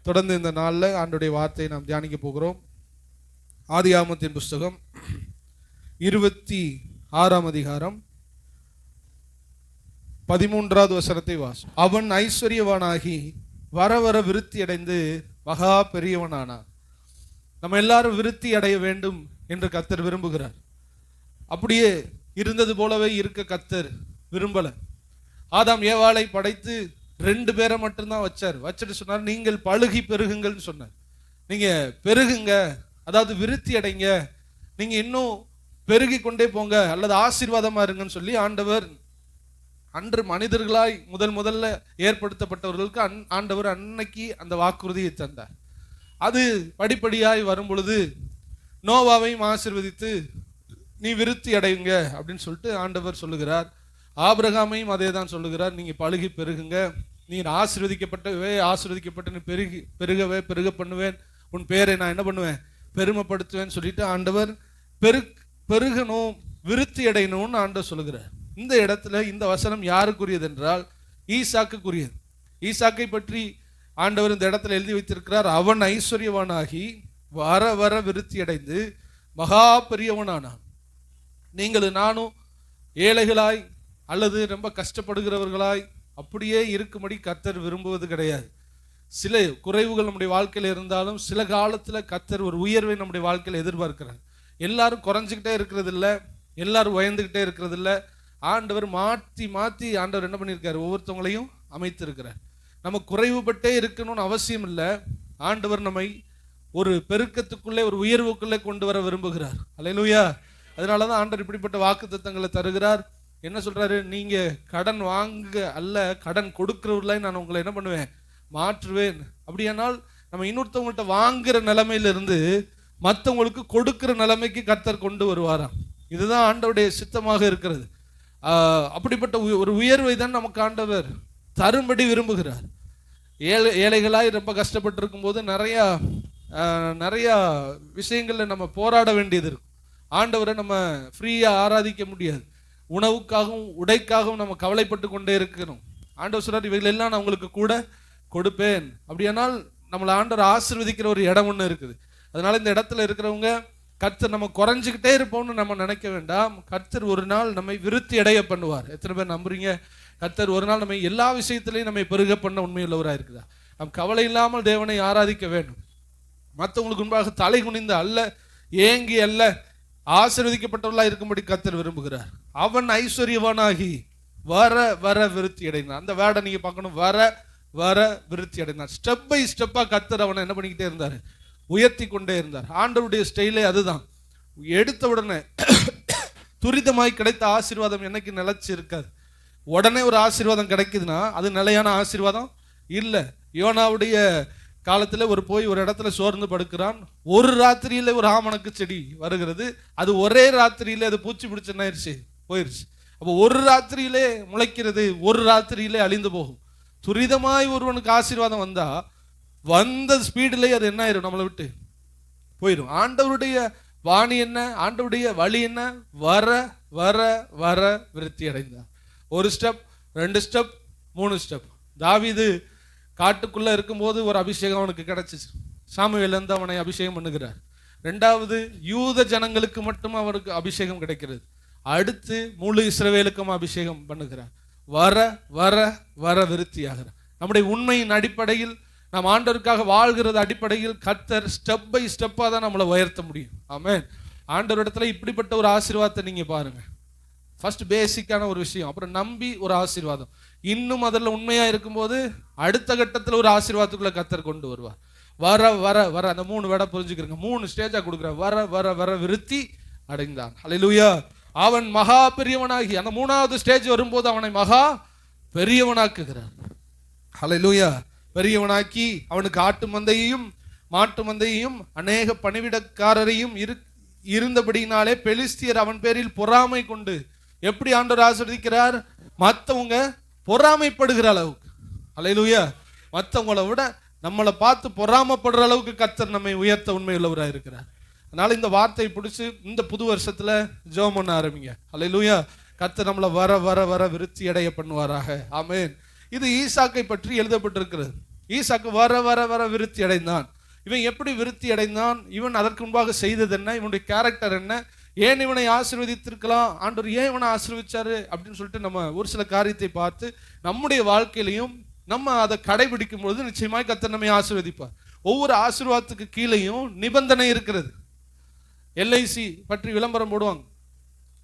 தொடர்ந்து இந்த நாளில் ஆண்டுடைய வார்த்தையை நாம் தியானிக்க போகிறோம். ஆதியாகமத்தின் புஸ்தகம் 26ஆம் அதிகாரம் 13வது வசனத்தை வாசி. அவன் ஐஸ்வர்யவானாகி வர வர விருத்தி அடைந்து மகா பெரியவனானான். நம்ம எல்லாரும் விருத்தி அடைய வேண்டும் என்று கர்த்தர் விரும்புகிறார். அப்படியே இருந்தது போலவே இருக்க கர்த்தர் விரும்பல. ஆதாம் ஏவாளை படைத்து 2 பேரை மட்டும்தான் வச்சுட்டு சொன்னார், நீங்கள் பழுகி பெருகுங்கள்னு சொன்னார். நீங்க பெருகுங்க, அதாவது விருத்தி அடைங்க, நீங்க இன்னும் பெருகி கொண்டே போங்க அல்லது ஆசீர்வாதமா இருங்கன்னு சொல்லி ஆண்டவர் அன்று மனிதர்களாய் முதல்ல ஏற்படுத்தப்பட்டவர்களுக்கு ஆண்டவர் அன்னைக்கு அந்த வாக்குறுதியை தந்தார். அது படிப்படியாய் வரும் பொழுது நோவாவையும் ஆசீர்வதித்து நீ விருத்தி அடையுங்க அப்படின்னு சொல்லிட்டு ஆண்டவர் சொல்லுகிறார். ஆபிரகாமையும் அதே தான் சொல்லுகிறார், நீங்க பழுகி பெருகுங்க, நீ ஆசீர்வதிக்கப்பட்ட நீ பெருக பண்ணுவேன், உன் பேரை நான் என்ன பண்ணுவேன், பெருமைப்படுத்துவேன் சொல்லிட்டு ஆண்டவர் பெருகணும் விருத்தி அடையணும்னு ஆண்டவர் சொல்லுகிறார். இந்த இடத்துல இந்த வசனம் யாருக்குரியது என்றால் ஈசாக்குரியது. ஈசாக்கை பற்றி ஆண்டவர் இந்த இடத்துல எழுதி வைத்திருக்கிறார். அவன் ஐஸ்வர்யவானாகி வர வர விருத்தி அடைந்து மகா பெரியவனானான். நீங்களும் நானும் ஏழைகளாய் அல்லது ரொம்ப கஷ்டப்படுகிறவர்களாய் அப்படியே இருக்கும்படி கர்த்தர் விரும்புவது கிடையாது. சில குறைவுகள் நம்முடைய வாழ்க்கையில் இருந்தாலும் சில காலத்தில் கர்த்தர் ஒரு உயர்வை நம்முடைய வாழ்க்கையில் எதிர்பார்க்கிறார். எல்லாரும் குறைஞ்சிக்கிட்டே இருக்கிறது இல்லை, எல்லாரும் உயர்ந்துக்கிட்டே இருக்கிறது இல்லை. ஆண்டவர் மாற்றி ஆண்டவர் என்ன பண்ணியிருக்காரு, ஒவ்வொருத்தவங்களையும் அமைத்திருக்கிறார். நம்ம குறைவுபட்டே இருக்கணும்னு அவசியம் இல்லை. ஆண்டவர் நம்மை ஒரு பெருக்கத்துக்குள்ளே ஒரு உயர்வுக்குள்ளே கொண்டு வர விரும்புகிறார். அல்லேலூயா. அதனாலதான் ஆண்டவர் இப்படிப்பட்ட வாக்குத்தத்தங்களை தருகிறார். என்ன சொல்றாரு, நீங்க கடன் வாங்க அல்ல கடன் கொடுக்கிறவர்களாய் நான் உங்களை என்ன பண்ணுவேன், மாற்றுவேன். அப்படியானால் நம்ம இன்னொருத்தவங்கள்ட்ட வாங்குற நிலைமையிலிருந்து மற்றவங்களுக்கு கொடுக்கிற நிலைமைக்கு கர்த்தர் கொண்டு வருவாராம். இதுதான் ஆண்டவருடைய சித்தமாக இருக்கிறது. அப்படிப்பட்ட ஒரு உயர்வை தான் நமக்கு ஆண்டவர் தரும்படி விரும்புகிறார். ஏழைகளாய் ரொம்ப கஷ்டப்பட்டு இருக்கும்போது நிறைய விஷயங்கள்ல நம்ம போராட வேண்டியது இருக்கும். ஆண்டவரை நம்ம ஃப்ரீயா ஆராதிக்க முடியாது. உணவுக்காகவும் உடைக்காகவும் நம்ம கவலைப்பட்டு கொண்டே இருக்கணும். ஆண்டவர் சொல்றார், இவைகள் எல்லாம் நான் உங்களுக்கு கூட கொடுப்பேன். அப்படியானால் நம்மளை ஆண்டவர் ஆசீர்வதிக்கிற ஒரு இடம் ஒன்று இருக்குது. அதனால இந்த இடத்துல இருக்கிறவங்க கர்த்தர் நம்ம குறைஞ்சிக்கிட்டே இருப்போம்னு நம்ம நினைக்க வேண்டாம். கர்த்தர் ஒரு நாள் நம்மை விருத்தி அடைய பண்ணுவார். எத்தனை பேர் நம்புறீங்க? கர்த்தர் ஒரு நாள் நம்ம எல்லா விஷயத்திலையும் நம்மை பெருக பண்ண உண்மையுள்ளவராக இருக்குதா? நம் கவலை இல்லாமல் தேவனை ஆராதிக்க வேண்டும். மற்றவங்களுக்கு முன்பாக தலை குனிந்து அல்ல, ஏங்கி அல்ல, ஆசீர்வதிக்கப்பட்டவர்களாக இருக்கும்படி கர்த்தர் விரும்புகிறார். அவன் ஐஸ்வர்யவானாகி வர வர விருத்தி அடைந்தான். அந்த வேர்டை நீங்க பார்க்கணும், வர வர விருத்தி அடைந்தான். ஸ்டெப் பை ஸ்டெப்பா கர்த்தர் அவனை என்ன பண்ணிக்கிட்டே இருந்தார், உயர்த்தி கொண்டே இருந்தார். ஆண்டவருடைய ஸ்டைலே அதுதான். எடுத்த உடனே துரிதமாய் கிடைத்த ஆசீர்வாதம் என்னைக்கு நிலைச்சு இருக்காது. உடனே ஒரு ஆசீர்வாதம் கிடைக்குதுன்னா அது நிலையான ஆசீர்வாதம் இல்லை. யோனாவுடைய காலத்தில் ஒரு இடத்துல சோர்ந்து படுக்கிறான். ஒரு ராத்திரியில ஒரு ஆமணக்கு செடி வருகிறது. அது ஒரே ராத்திரியில அது பூச்சி பிடிச்சு போயிருச்சு. அப்போ ஒரு ராத்திரியிலே முளைக்கிறது, ஒரு ராத்திரியிலே அழிந்து போகும். துரிதமாய் ஒருவனுக்கு ஆசீர்வாதம் வந்த ஸ்பீடிலே அது என்ன ஆயிரும், நம்மளை விட்டு போயிடும். ஆண்டவருடைய வாணி என்ன, ஆண்டவருடைய வழி என்ன, வர வர வர விருத்தி அடைந்தார். 1 ஸ்டெப், 2 ஸ்டெப், 3 ஸ்டெப். தாவீது காட்டுக்குள்ள இருக்கும்போது ஒரு அபிஷேகம் அவனுக்கு கிடைச்சிச்சு. சாமுவேல் இருந்து அவனை அபிஷேகம் பண்ணுகிறார். 2வது யூத ஜனங்களுக்கு மட்டும் அவருக்கு அபிஷேகம் கிடைக்கிறது. அடுத்து முழு இஸ்ரவேலுக்கும் அபிஷேகம் பண்ணுகிறார். வர வர வர விருத்தியாகிறார். நம்முடைய உண்மையின் அடிப்படையில், நாம் ஆண்டவருக்காக வாழ்கிறது அடிப்படையில் கர்த்தர் ஸ்டெப் பை ஸ்டெப்பாக தான் நம்மளை உயர்த்த முடியும். ஆமென். ஆண்டவர் இடத்துல இப்படிப்பட்ட ஒரு ஆசீர்வாதத்தை நீங்க பாருங்க. ஃபர்ஸ்ட் பேசிக்கான ஒரு விஷயம், அப்புறம் நம்பி ஒரு ஆசீர்வாதம், இன்னும் அதில் உண்மையா இருக்கும்போது அடுத்த கட்டத்தில் ஒரு ஆசீர்வாதத்துக்குள்ள கர்த்தர் கொண்டு வருவார். வர வர வர அந்த 3 வேட புரிஞ்சுக்கிறங்க, 3 ஸ்டேஜா கொடுக்குறார். வர வர வர விருத்தி அடைந்தான். ஹல்லேலூயா. அவன் மகா பெரியவனாகி, அந்த 3வது ஸ்டேஜ் வரும்போது அவனை மகா பெரியவனாக்குகிறார். ஹல்லேலூயா. பெரியவனாக்கி அவனுக்கு ஆட்டு மந்தையையும் மாட்டு மந்தையையும் அநேக பணிவிடக்காரரையும் இருந்தபடினாலே பெலிஸ்தியர் அவன் பேரில் பொறாமை கொண்டு, எப்படி ஆண்டவர் ஆசீர்வதிக்கிறார், மற்றவங்க பொறாமைப்படுகிற அளவுக்கு. ஹல்லேலூயா. மற்றவங்களை விட நம்மளை பார்த்து பொறாமப்படுற அளவுக்கு கர்த்தர் நம்மை உயர்த்த உண்மையுள்ளவராக இருக்கிறார். அதனால இந்த வார்த்தையை பிடிச்சி இந்த புது வருஷத்துல ஜெபம் பண்ண ஆரம்பிங்க. ஹல்லேலூயா. கர்த்தர் நம்மளை வர வர வர விருத்தி அடைய பண்ணுவாராக. ஆமென். இது ஈசாக்கை பற்றி எழுதப்பட்டிருக்கிறது. ஈசாக்கு வர வர வர விருத்தி அடைந்தான். இவன் எப்படி விருத்தி அடைந்தான்? இவன் அதற்கு முன்பாக செய்தது என்ன? இவனுடைய கேரக்டர் என்ன? ஏன் இவனை ஆசீர்வதித்திருக்கலாம், ஆண்டவர் ஏன் இவனை ஆசீர்வதிச்சாரு அப்படின்னு சொல்லிட்டு நம்ம ஒரு சில காரியத்தை பார்த்து நம்முடைய வாழ்க்கையிலையும் நம்ம அதை கடைபிடிக்கும் பொழுது நிச்சயமாய் கர்த்தர் நம்மை ஆசீர்வதிப்பார். ஒவ்வொரு ஆசீர்வாதத்துக்கு கீழேயும் நிபந்தனை இருக்கிறது. எல்ஐசி பற்றி விளம்பரம் போடுவாங்க,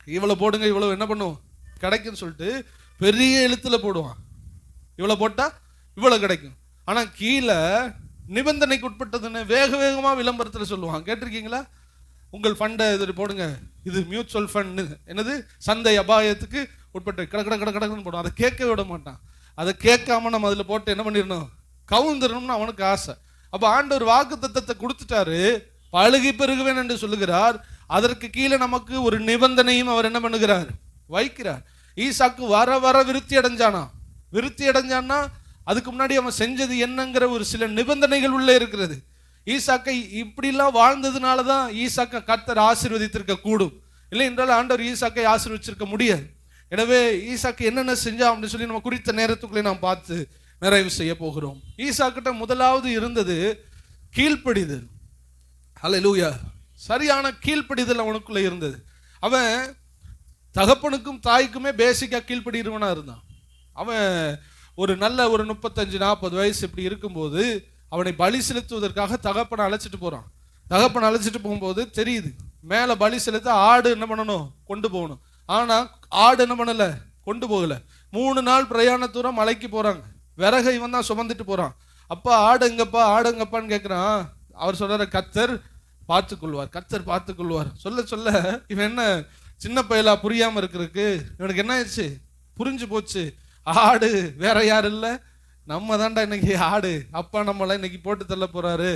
இவ்வளவு போடுங்க இவ்வளவு என்ன பண்ணுவோம் கிடைக்குன்னு சொல்லிட்டு பெரிய எழுத்துல போடுவான். இவ்வளவு போட்டா இவ்வளவு கிடைக்கும். ஆனா கீழே நிபந்தனைக்கு உட்பட்டதுன்னு வேக வேகமா விளம்பரத்துல சொல்லுவாங்க. கேட்டிருக்கீங்களா? உங்கள் ஃபண்டை இது போடுங்க, இது மியூச்சுவல் ஃபண்ட், என்னது சந்தை அபாயத்துக்கு உட்பட்டு கட கட கட கடன்னு போடும். அதை கேட்க விட மாட்டான். அதை கேட்காம நம்ம அதில் போட்டு என்ன பண்ணிடணும், கவுந்துடணும்னு அவனுக்கு ஆசை. அப்போ ஆண்டவர் வாக்கு தத்தத்தை கொடுத்துட்டாரு, பழுகி பெருகுவேன் என்று சொல்லுகிறார். அதற்கு கீழே நமக்கு ஒரு நிபந்தனையும் அவர் என்ன பண்ணுகிறார், வைக்கிறார். ஈசாக்கு வர வர விருத்தி அடைஞ்சானா? விருத்தி அடைஞ்சான்னா அதுக்கு முன்னாடி அவன் செஞ்சது என்னங்கிற ஒரு சில நிபந்தனைகள் உள்ளே இருக்கிறது. ஈசாக்கை இப்படிலாம் வாழ்ந்ததுனால தான் ஈசாக்கை கர்த்தர் ஆசீர்வதித்திருக்க கூடும், இல்லை என்றால் ஆண்டவர் ஈசாக்கை ஆசீர்வதிச்சிருக்க முடியாது. எனவே ஈசாக்கு என்னென்ன செஞ்சா அப்படின்னு சொல்லி நம்ம குறித்த நேரத்துக்குள்ளே நாம் பார்த்து நிறைவு செய்ய போகிறோம். ஈசாக்கிட்ட முதலாவது இருந்தது கீழ்ப்படிதல். ஹல்லேலூயா. சரியான கீழ்ப்படிதல் அவனுக்குள்ள இருந்தது. அவன் தகப்பனுக்கும் தாய்க்குமே பேசிக்கா கீழ்ப்படிறவனா இருந்தான். அவன் ஒரு நல்ல ஒரு 35-40 வயசு இப்படி இருக்கும்போது அவனை பலி செலுத்துவதற்காக தகப்பனை அழைச்சிட்டு போறான். தகப்பனை அழைச்சிட்டு போகும்போது தெரியுது மேல பலி செலுத்த ஆடு என்ன பண்ணணும், கொண்டு போகணும். ஆனா ஆடு என்ன பண்ணல, கொண்டு போகல. 3 நாள் பிரயாண தூரம் மலைக்கு போறாங்க. விறகை இவன் தான் சுமந்துட்டு போறான். அப்பா ஆடு எங்கப்பா, ஆடு எங்கப்பான்னு கேட்கிறான். அவர் சொல்றாரு, கர்த்தர் பார்த்துக்கொள்வார், கர்த்தர் பார்த்துக்கொள்வார். சொல்ல சொல்ல இவன் என்ன சின்ன பயலா புரியாம இருக்கிறதுக்கு இவனுக்கு என்ன ஆயிடுச்சு, புரிஞ்சு போச்சு. ஆடு வேற யாரும் இல்லை, நம்ம தாண்டா இன்னைக்கு ஆடு. அப்பா நம்மளை இன்னைக்கு போட்டு தள்ள போறாரு.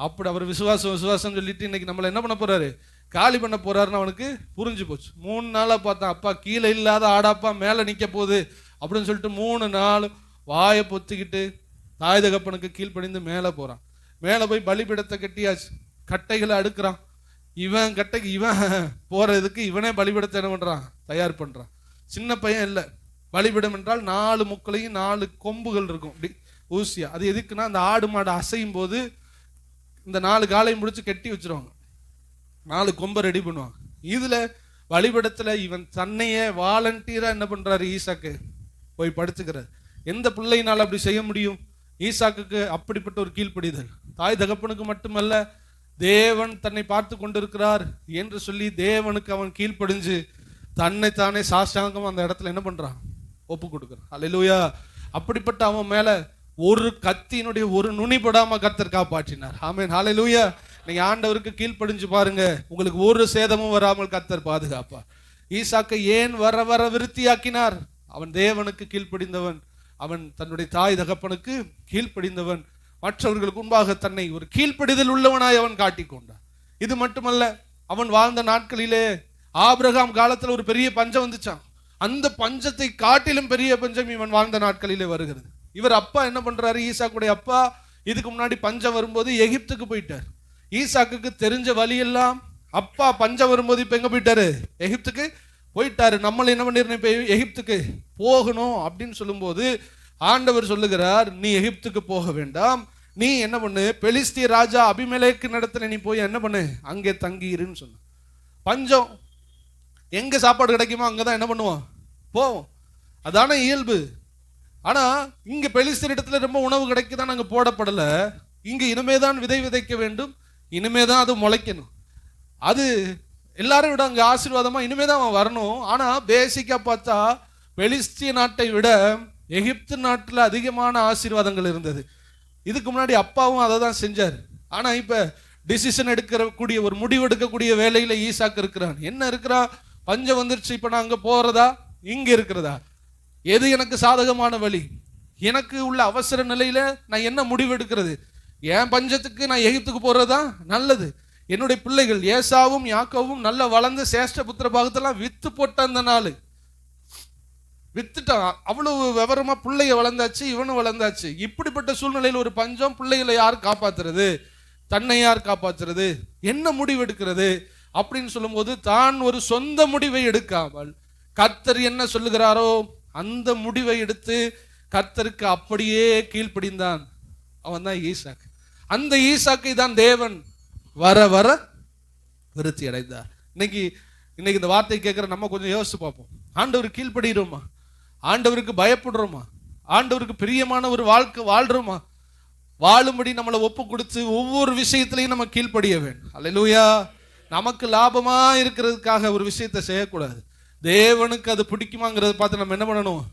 அப்படி அவர் விசுவாசம் சொல்லிட்டு இன்னைக்கு நம்மளை என்ன பண்ண போறாரு, காலி பண்ண போறாருன்னு அவனுக்கு புரிஞ்சு போச்சு. 3 நாளா பார்த்தான், அப்பா கீழே இல்லாத ஆடாப்பா மேல நிக்க போகுது அப்படின்னு சொல்லிட்டு 3 நாள் வாயை பொத்திக்கிட்டு தாய் தகப்பனுக்கு கீழ்ப்படிந்து மேலே போறான். மேலே போய் பலிபீடத்தை கட்டியாச்சு, கட்டைகளை அடுக்கிறான். இவன் கட்டைக்கு இவன் போறதுக்கு இவனே பலிபீடத்தை என்ன பண்றான், தயார் பண்றான். சின்ன பையன் இல்லை. பலிபீடம் என்றால் 4 முக்களையும் 4 கொம்புகள் இருக்கும், அப்படி ஊசியா. அது எதுக்குன்னா அந்த ஆடு மாடு அசையும் போது இந்த 4 காலையும் முடிச்சு கட்டி வச்சிருவாங்க, 4 கொம்பை ரெடி பண்ணுவாங்க. இதுல பலிபீடத்துல இவன் தன்னையே வாலண்டியரா என்ன பண்றாரு, ஈசாக்கு போய் படுத்துக்கிறார். எந்த பிள்ளையினால் அப்படி செய்ய முடியும்? ஈசாக்குக்கு அப்படிப்பட்ட ஒரு கீழ்ப்படிதல். தாய் தகப்பனுக்கு மட்டுமல்ல, தேவன் தன்னை பார்த்து கொண்டிருக்கிறார் என்று சொல்லி தேவனுக்கு அவன் கீழ்ப்படிஞ்சு தன்னைத்தானே சாஷ்டாங்கம் அந்த இடத்துல என்ன பண்றான், ஒப்பு கொடுக்கிறான். அல்லேலூயா. அப்படிப்பட்ட அவன் மேல ஒரு கத்தியினுடைய ஒரு நுனிபடாம கர்த்தர் காப்பாற்றினார். ஆமென். அல்லேலூயா. நீங்க ஆண்டவருக்கு கீழ்ப்படிஞ்சு பாருங்க, உங்களுக்கு ஒரு சேதமும் வராமல் கர்த்தர் பாதுகாப்பார். ஈசாக்கை ஏன் வர வர விருத்தியாக்கினார்? அவன் தேவனுக்கு கீழ்ப்படிந்தவன், அவன் தன்னுடைய தாய் தகப்பனுக்கு கீழ்ப்படிந்தவன், மற்றவர்களுக்கு முன்பாக தன்னை ஒரு கீழ்ப்படிதல் உள்ளவனாய் அவன் காட்டிக்கொண்டான். இது மட்டுமல்ல, அவன் வாழ்ந்த நாட்களிலே ஆபிரகாம் காலத்துல ஒரு பெரிய பஞ்சம் வந்துச்சான். அந்த பஞ்சத்தை காட்டிலும் பெரிய பஞ்சம் இவன் வாழ்ந்த நாட்களிலே வருகிறது. இவர் அப்பா என்ன பண்றாரு, ஈசாக்குடைய அப்பா இதுக்கு முன்னாடி பஞ்சம் வரும்போது எகிப்துக்கு போயிட்டார். ஈசாக்குக்கு தெரிஞ்ச வழியெல்லாம் அப்பா பஞ்சம் வரும்போது இப்ப எங்க போயிட்டாரு, எகிப்துக்கு போயிட்டாரு. நம்மள என்ன பண்ணிருந்தோம், இப்ப எகிப்துக்கு போகணும் அப்படின்னு சொல்லும்போது ஆண்டவர் சொல்லுகிறார், நீ எகிப்துக்கு போக வேண்டாம், நீ என்ன பண்ணு, பெலிஸ்திய ராஜா அபிமெலேக்கு இடத்துல நீ போய் என்ன பண்ணு, அங்கே தங்கியிருன்னு சொன்ன. பஞ்சம் எங்க சாப்பாடு கிடைக்குமோ அங்கதான் என்ன பண்ணுவோம், போவோம். அதான இயல்பு. ஆனா இங்க பெலிஸ்தியர் இடத்துல ரொம்ப உணவு கிடைக்குதான் அங்க போடப்படல. இங்க இனிமேதான் விதை விதைக்க வேண்டும், இனிமேதான் அது முளைக்கணும். அது எல்லாரும் விட அங்க ஆசீர்வாதமா இனிமேதான் அவன் வரணும். ஆனா பேசிக்கா பார்த்தா பெலிஸ்திய நாட்டை விட எகிப்து நாட்டில் அதிகமான ஆசீர்வாதங்கள் இருந்தது. இதுக்கு முன்னாடி அப்பாவும் அதை தான் செஞ்சார். ஆனா இப்ப டிசிஷன் எடுக்கக்கூடிய ஒரு முடிவு எடுக்கக்கூடிய வேலையில ஈசாக்கு இருக்கிறான். என்ன இருக்கிறா, பஞ்சம் வந்துருச்சு, இப்ப நான் அங்க போறதா இங்க இருக்கிறதா, எது எனக்கு சாதகமான வழி, எனக்கு உள்ள அவசர நிலையில நான் என்ன முடிவு எடுக்கிறது, என் பஞ்சத்துக்கு நான் எகிப்துக்கு போறதா நல்லது. என்னுடைய பிள்ளைகள் ஏசாவும் யாக்கோவும் நல்ல வளர்ந்து சேஷ்ட புத்திர பாகத்தெல்லாம் வித்து போட்ட அந்த நாள் வித்துட்டான். அவ்வளவு விவரமா பிள்ளைய வளர்ந்தாச்சு, இவனும் வளர்ந்தாச்சு. இப்படிப்பட்ட சூழ்நிலையில் ஒரு பஞ்சம், பிள்ளைகளை யார் காப்பாத்துறது, தன்னை யார் காப்பாத்துறது, என்ன முடிவு எடுக்கிறது அப்படின்னு சொல்லும்போது தான் ஒரு சொந்த முடிவை எடுக்காமல் கர்த்தர் என்ன சொல்லுகிறாரோ அந்த முடிவை எடுத்து கர்த்தருக்கு அப்படியே கீழ்ப்படிந்தான். அவன் தான் ஈசாக்கு. அந்த ஈசாக்கை தான் தேவன் வர வர விருத்தி அடைந்தார். இன்னைக்கு இந்த வார்த்தை கேட்குற நம்ம கொஞ்சம் யோசிச்சு பார்ப்போம். ஆண்டவருக்கு கீழ்ப்படுகிறோமா? ஆண்டவருக்கு பயப்படுறோமா? ஆண்டவருக்கு பிரியமான ஒரு வாழ்க்கை வாழ்றோமா? வாழும்படி நம்மளை ஒப்பு கொடுத்து ஒவ்வொரு விஷயத்திலையும் நம்ம கீழ்ப்படிய வேண்டும். அல்லேலூயா. நமக்கு லாபமா இருக்கிறதுக்காக ஒரு விஷயத்தை செய்யக்கூடாது. தேவனுக்கு அது பிடிக்குமாங்கிறத பார்த்து நம்ம என்ன பண்ணணும்?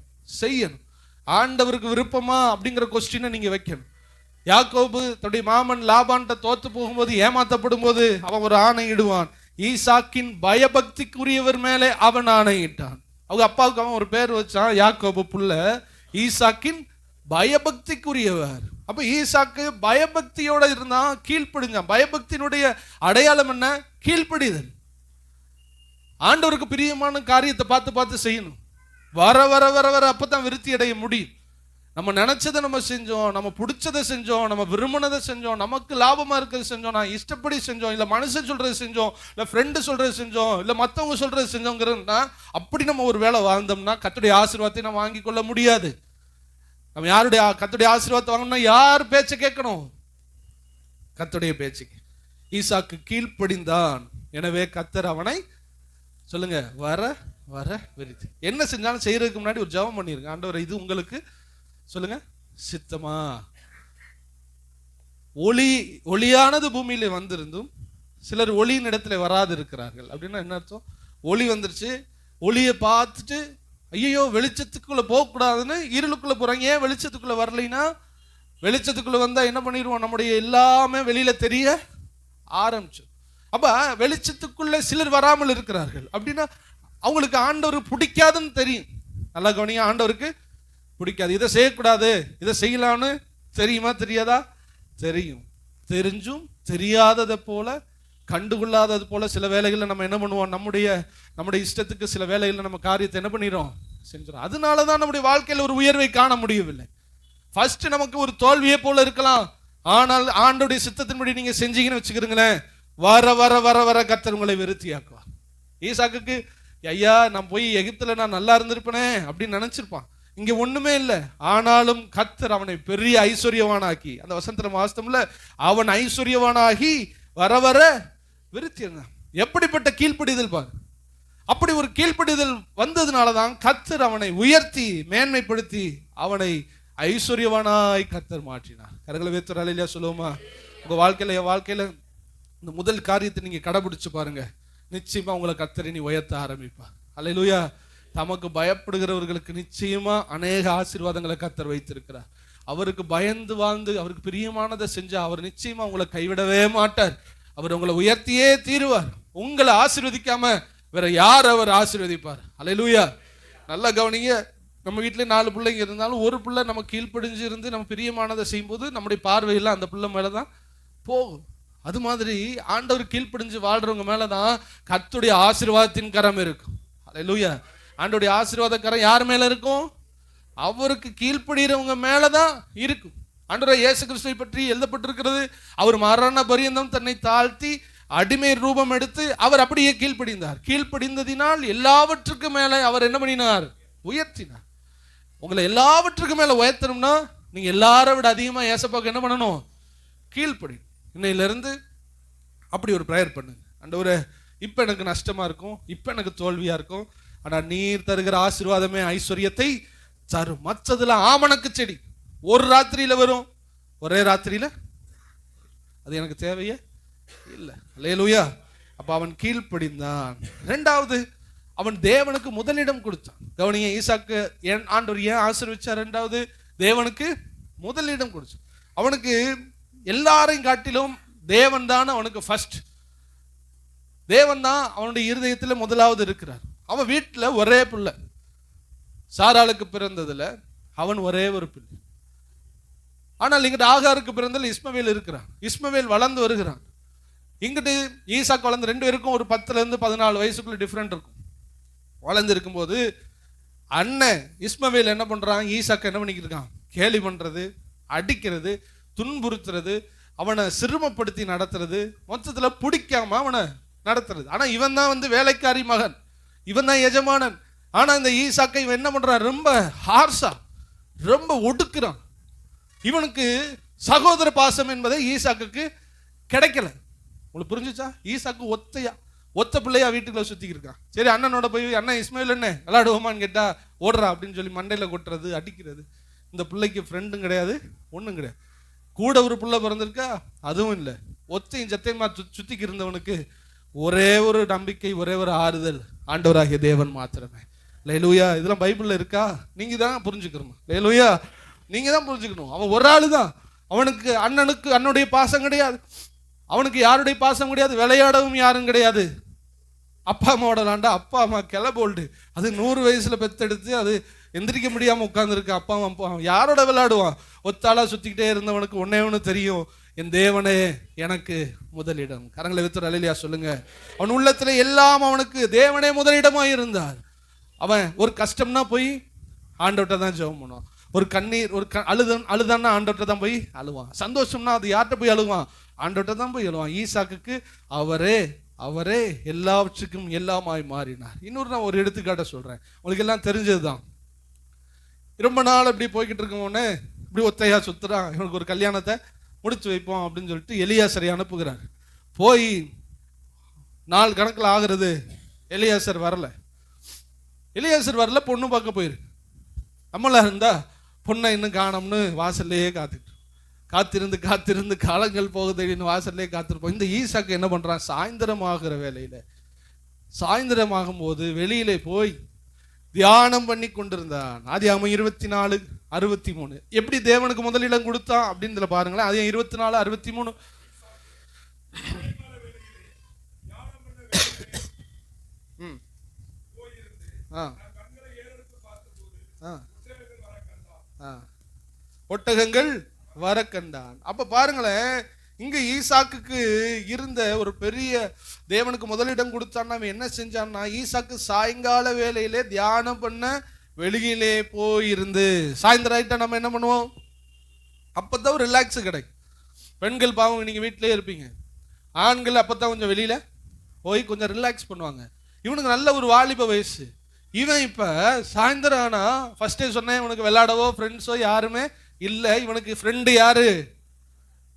செய்யணும். ஆண்டவருக்கு விருப்பமா அப்படிங்கிற கொஸ்டினை நீங்க வைக்கணும். யாக்கோபு தன்னுடைய மாமன் லாபான்ட்ட தோத்து போகும்போது, ஏமாத்தப்படும் போது அவன் ஒரு ஆணையிடுவான். ஈசாக்கின் பயபக்திக்குரியவர் மேலே அவன் ஆணையிட்டான். அவங்க அப்பாவுக்கு அவன் ஒரு பேர் வச்சான், யாக்கோபு புள்ள ஈசாக்கின் பயபக்திக்குரியவர். அப்ப ஈசாக்கு பயபக்தியோட இருந்தான், கீழ்ப்படிஞ்சான். பயபக்தியினுடைய அடையாளம் என்ன? கீழ்ப்படிதல். ஆண்டவருக்கு பிரியமான காரியத்தை பார்த்து பார்த்து செய்யணும். வர வர வர வர அப்பதான் விருத்தி அடைய முடியும். நம்ம நினைச்சதை நம்ம செஞ்சோம், நம்ம பிடிச்சதை செஞ்சோம், நம்ம விரும்பினதை செஞ்சோம், நமக்கு லாபமா இருக்கிறது செஞ்சோம், நான் இஷ்டப்படி செஞ்சோம், இல்ல மனுஷன் சொல்றது செஞ்சோம், இல்ல ஃப்ரெண்டு சொல்றது செஞ்சோம், இல்ல மற்றவங்க சொல்றது செஞ்சோங்கிறதுனா அப்படி நம்ம ஒரு வேலை வாழ்ந்தோம்னா கர்த்தருடைய ஆசீர்வாதத்தை நம்ம வாங்கி கொள்ள முடியாது. நம்ம யாருடைய கர்த்தருடைய ஆசீர்வாதத்தை வாங்கணும்னா யார் பேச்சை கேட்கணும்? கர்த்தருடைய பேச்சுக்கு. ஈசாக்கு கீழ்ப்படிந்தான், எனவே கர்த்தர் அவனை சொல்லுங்க வர வர விரித்து. என்ன செஞ்சாலும் செய்யறதுக்கு முன்னாடி ஒரு ஜெபம் பண்ணிருங்க. ஆண்டவரே, இது உங்களுக்கு சொல்லுங்க சித்தமா? ஒளியானது பூமியில வந்திருந்தும் சிலர் ஒளியின் இடத்துல வராது இருக்கிறார்கள். அப்படின்னா என்ன அர்த்தம்? ஒளி வந்துருச்சு, ஒளியை பார்த்துட்டு ஐயோ வெளிச்சத்துக்குள்ள போகக்கூடாதுன்னு இருளுக்குள்ள போறாங்க. ஏன் வெளிச்சத்துக்குள்ள வரலைன்னா, வெளிச்சத்துக்குள்ள வந்தா என்ன பண்ணிடுவோம்? நம்முடைய எல்லாமே வெளியில தெரிய ஆரம்பிச்சு. அப்ப வெளிச்சத்துக்குள்ள சிலர் வராமல் இருக்கிறார்கள். அப்படின்னா அவங்களுக்கு ஆண்டவர் பிடிக்காதுன்னு தெரியும். நல்லா கவனிங்க, ஆண்டவருக்கு பிடிக்காது. இதை செய்யக்கூடாது, இதை செய்யலான்னு தெரியுமா? தெரியாதா? தெரியும். தெரிஞ்சும் தெரியாததை போல, கண்டுகொள்ளாதது போல சில வேலைகளில் நம்ம என்ன பண்ணுவோம்? நம்முடைய இஷ்டத்துக்கு சில வேலைகளில் நம்ம காரியத்தை என்ன பண்ணிடுறோம்? செஞ்சிடும். அதனாலதான் நம்முடைய வாழ்க்கையில் ஒரு உயர்வை காண முடியவில்லை. ஃபர்ஸ்ட் நமக்கு ஒரு தோல்வியே போல இருக்கலாம், ஆனால் ஆண்டோடைய சித்தத்தின்படி நீங்க செஞ்சீங்கன்னு வச்சுக்கிறீங்களேன், வர வர வர வர கர்த்தர் உங்களை விருத்தியாக்குவார். ஈசாக்குக்கு ஐயா நான் போய் எகிப்துல நான் நல்லா இருந்திருப்பேனே அப்படின்னு நினைச்சிருப்பான். இங்க ஒண்ணுமே இல்லை, ஆனாலும் கர்த்தர் அவனை பெரிய ஐஸ்வர்யவானாக்கி, அந்த வசனத்துல வாஸ்தவம்ல அவன் ஐஸ்வர்யவானாகி வர வர விருத்தி. எப்படிப்பட்ட கீழ்ப்படிதல் பாரு! அப்படி ஒரு கீழ்ப்படிதல் வந்ததுனாலதான் கர்த்தர் அவனை உயர்த்தி மேன்மைப்படுத்தி அவனை ஐஸ்வர்யவானாய் கர்த்தர் மாற்றினார். கரங்களை வேத்துற அல்லேலூயா சொல்லுவோமா? உங்க வாழ்க்கையில என் வாழ்க்கையில இந்த முதல் காரியத்தை நீங்க கடைபிடிச்சு பாருங்க, நிச்சயமா உங்களை கர்த்தர் நீ உயர்த்த ஆரம்பிப்பார். அல்லேலூயா. தமக்கு பயப்படுகிறவர்களுக்கு நிச்சயமா அநேக ஆசீர்வாதங்களை கர்த்தர் வைத்திருக்கிறார். அவருக்கு பயந்து வாழ்ந்து அவருக்கு பிரியமானதை செஞ்சா அவர் நிச்சயமா உங்களை கைவிடவே மாட்டார். அவர் உங்களை உயர்த்தியே தீருவார். உங்களை ஆசீர்வதிக்காம வேற யார் அவர் ஆசீர்வதிப்பார்? அல்லேலூயா. நல்லா கவனிங்க. நம்ம வீட்டிலே 4 பிள்ளைங்க இருந்தாலும் ஒரு பிள்ளை நம்ம கீழ்ப்படிஞ்சு இருந்து நம்ம பிரியமானதை செய்யும் போது நம்முடைய பார்வையெல்லாம் அந்த பிள்ளை மேலதான் போகும். அது மாதிரி ஆண்டவர் கீழ்ப்படிஞ்சு வாழ்றவங்க மேலதான் கர்த்தருடைய ஆசீர்வாதத்தின் கரம் இருக்கும். அல்லேலூயா. ஆண்டவருடைய ஆசீர்வாத கரம் யார் மேல இருக்கும்? அவருக்கு கீழ்ப்படுகிறவங்க மேலதான் இருக்கும். ஆண்டவர் இயேசு கிறிஸ்துவை பற்றி எழுதப்பட்டிருக்கிறது, அவர் மரண பரியந்தம் தன்னை தாழ்த்தி அடிமை ரூபம் எடுத்து அவர் அப்படியே கீழ்ப்படிந்தார். கீழ்ப்படிந்ததினால் எல்லாவற்றுக்கும் மேல அவர் என்ன பண்ணினார்? உயர்த்தினார். உங்களை எல்லாவற்றுக்கும் மேல உயர்த்தணும்னா நீங்க எல்லாரை விட அதிகமா ஏசப்பாவுக்கு என்ன பண்ணணும்? கீழ்ப்படி. இன்னையிலிருந்து அப்படி ஒரு ப்ரேயர் பண்ணுங்க. ஆண்டவரே, இப்ப எனக்கு நஷ்டமா இருக்கும், இப்ப எனக்கு தோல்வியா இருக்கும், ஆனா நீர் தருகிற ஆசீர்வாதமே ஐஸ்வர்யத்தை தரும். மற்றதுல ஆமணக்கு செடி ஒரு ராத்திரியில வரும், ஒரே ராத்திரியில அது எனக்கு தேவையே இல்லை. அல்லேலூயா. அப்ப அவன் கீழ்ப்படிந்தான். இரண்டாவது, அவன் தேவனுக்கு முதலிடம் கொடுத்தான். கவனிங்க, ஈசாக்கு ஆண்டவர் ஏன் ஆசீர்வதிச்சார்? இரண்டாவது, தேவனுக்கு முதலிடம் கொடுத்தான். அவனுக்கு எல்லாரையும் காட்டிலும் தேவன் தான் அவனுக்கு ஃபர்ஸ்ட். தேவன் தான் அவனுடைய இருதயத்தில் முதலாவது இருக்கிறார். அவன் வீட்டில் ஒரே பிள்ளை, சாராளுக்கு பிறந்ததுல அவன் ஒரே ஒரு பிள்ளை. ஆனால் இங்கிட்ட ஆகாருக்கு பிறந்ததுல இஸ்மவேல் இருக்கிறான். இஸ்மவேல் வளர்ந்து வருகிறான். இங்கிட்டு ஈசாக்கு வளர்ந்து 2 பேருக்கும் ஒரு 10 இருந்து 14 வயசுக்குள்ள டிஃப்ரெண்ட் இருக்கும். வளர்ந்து இருக்கும்போது அண்ணன் இஸ்மவேல் என்ன பண்றான்? ஈசாக்கு என்ன பண்ணிக்கிட்டு இருக்கான்? கேலி பண்றது, அடிக்கிறது, துன்புறுத்துறது, அவனை சிறுமப்படுத்தி நடத்துறது, மொத்தத்துல பிடிக்காம அவனை நடத்துறது. ஆனா இவன் தான் வேலைக்காரி மகன், இவன் தான் எஜமானன். ஆனா இந்த ஈசாக்கை இவன் என்ன பண்றான்? ரொம்ப ஹார்ஷா, ரொம்ப ஒடுக்குறான். இவனுக்கு சகோதர பாசம் என்பதை ஈசாக்குக்கு கிடைக்கல. உங்களுக்கு புரிஞ்சுச்சா? ஈசாக்கு ஒத்த பிள்ளையா வீட்டுக்குள்ள சுத்திக்கு இருக்கான். சரி, அண்ணனோட போய் அண்ணன் இஸ்மாயில் என்ன விளையாடுவோமான்னு கேட்டா ஓடுறா அப்படின்னு சொல்லி மண்டையில கொட்டுறது, அடிக்கிறது. இந்த பிள்ளைக்கு ஃப்ரெண்டும் கிடையாது, ஒன்றும் கிடையாது. கூட ஒரு பிள்ளை பிறந்திருக்கா, அதுவும் இல்லை. ஒத்தையும் சத்தையுமா சுத்திக்கு இருந்தவனுக்கு ஒரே ஒரு நம்பிக்கை, ஒரே ஒரு ஆறுதல், ஆண்டவராகிய தேவன் மாத்திரமே. லேலூயா. இதெல்லாம் பைபிள்ல இருக்கா? நீங்க தான் புரிஞ்சுக்கணும். லேலூயா, நீங்க தான் புரிஞ்சுக்கணும். அவன் ஒரு ஆளு தான். அவனுக்கு அண்ணனுடைய பாசம் கிடையாது, அவனுக்கு யாருடைய பாசம் கிடையாது, விளையாடவும் யாரும் கிடையாது. அப்பா அம்மாவோட விளாண்டா அப்பா அம்மா கிளபோல்டு, அது 100 வயசுல பெத்தெடுத்து அது எந்திரிக்க முடியாம உட்கார்ந்துருக்கு. அப்பா அம்மா யாரோட விளையாடுவான்? ஒத்தாளா சுத்திக்கிட்டே இருந்தவனுக்கு ஒன்னே ஒன்று தெரியும், என் தேவனே எனக்கு முதலிடம். கரங்களை வித்து அல்லேலூயா சொல்லுங்க. அவன் உள்ளத்துல எல்லாம் அவனுக்கு தேவனே முதலிடமா இருந்தார். அவன் ஒரு கஷ்டம்னா போய் ஆண்டவர்கிட்ட தான் ஜெபம் பண்ணுவான். ஒரு கண்ணீர், ஒரு அழுதான்னா ஆண்டவர்கிட்ட தான் போய் அழுவான். சந்தோஷம்னா அது யார்கிட்ட போய் அழுவான்? ஆண்டவர்கிட்ட தான் போய் அழுவான். ஈசாக்குக்கு அவரே எல்லாவற்றுக்கும் எல்லாமாய் மாறினார். இன்னொரு நான் ஒரு எடுத்துக்காட்ட சொல்றேன், உங்களுக்கு எல்லாம் தெரிஞ்சதுதான். ரொம்ப நாள் இப்படி போய்கிட்டு இருக்கோன்னு இப்படி ஒத்தையா சுத்துறான். இவனுக்கு ஒரு கல்யாணத்தை முடிச்சு வைப்போம் அப்படின்னு சொல்லிட்டு எலியாசரை அனுப்புகிறார். போய் நாள் கணக்கில் ஆகுறது, எலியாசர் வரல. பொண்ணு பார்க்க போயிரு. நம்மளா இருந்தா பொண்ணை இன்னும் காணோம்னு வாசல்லையே காத்திருந்து காலங்கள் போகுதுன்னு வாசல்லே காத்திருப்போம். இந்த ஈசாக்கு என்ன பண்றான்? சாயந்தரமாகிற வேலையில, சாயந்தரமாகும் போது வெளியிலே போய் தியானம் பண்ணி கொண்டிருந்தான். ஆதியாகமம் 24:63 எப்படி தேவனுக்கு முதலிடம் கொடுத்தான் அப்படின்னு பாருங்களேன். அது 24:63. ஒட்டகங்கள் வர கண்டான். அப்ப பாருங்களேன், இங்க ஈசாக்குக்கு இருந்த ஒரு பெரிய தேவனுக்கு முதலிடம் கொடுத்தான்னா அவன் என்ன செஞ்சான்னா, ஈசாக்கு சாயங்கால வேலையிலே தியானம் பண்ண வெளியிலே போயிருந்து, சாயந்தரம் ஆயிட்டா நம்ம என்ன பண்ணுவோம்? அப்பதான் ஒரு ரிலாக்ஸ் கிடைக்கும். பெண்கள் பாவம் நீங்க வீட்டிலே இருப்பீங்க, ஆண்கள் அப்பதான் கொஞ்சம் வெளியில போய் கொஞ்சம் ரிலாக்ஸ் பண்ணுவாங்க. இவனுக்கு நல்ல ஒரு வாலிப வயசு. இவன் இப்ப சாயந்தரம் ஆனா, ஃபர்ஸ்டே சொன்னேன், இவனுக்கு விளையாடவோ ஃப்ரெண்ட்ஸோ யாருமே இல்லை. இவனுக்கு ஃப்ரெண்டு யாரு?